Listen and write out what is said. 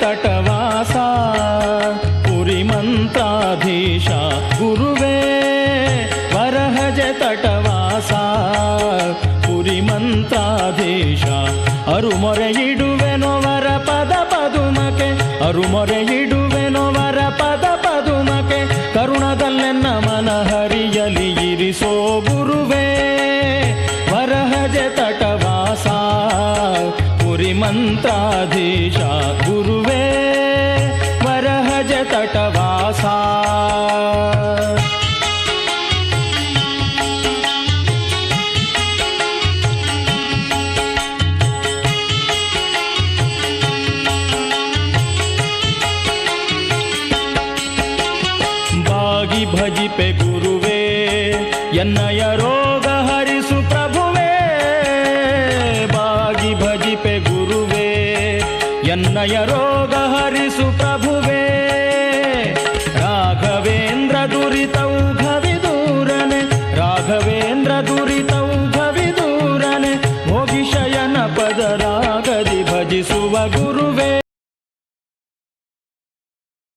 ತಟವಾಸ ಪುರಿ ಮಂತ್ರಾಧೀಶ ಗುರುವೇ ವರಹಜ ತಟವಾಸ ಪುರಿ ಮಂತ್ರಾಧೀಶ ಅರುಮೊರೆ ಇಡುವೆನೋ ವರ ಪದ ಪದುಮಕೆ ಅರುಮೊರೆ ಇಡುವೆನೋ ವರ ಪದ ಪದುಮಕೆ ಕರುಣದಲ್ಲೆನ್ನ ಮನ ಹರಿಯಲಿ ಇರಿಸೋ ಗುರುವೇ ವರಹಜ ತಟವಾಸ ಪುರಿ ಮಂತ್ರಾಧೀಶ ಗುರುವೇ ವರಹಜ ತಟವಾಸ ಬಾಗಿ ಭಜಿಪೆ ಗುರುವೇ ಎನ್ನಯ ರೋಗ ಹರಿಸು ಪ್ರಭುವೇ ಬಾಗಿ ಭಜಿಪೆ ಗುರುವೇ ಎನ್ನಯ ರೋಗ ಹರಿಸು ಪ್ರಭುವೇ ರಾಘವೇಂದ್ರ ದುರಿತೌಘವಿದೂರನೆ ರಾಘವೇಂದ್ರ ದುರಿತೌಘವಿದೂರನೆ ಭೋಗಿಶಯನ ಪದರಾಗದಿ ಭಜಿಸುವ ಗುರುವೇ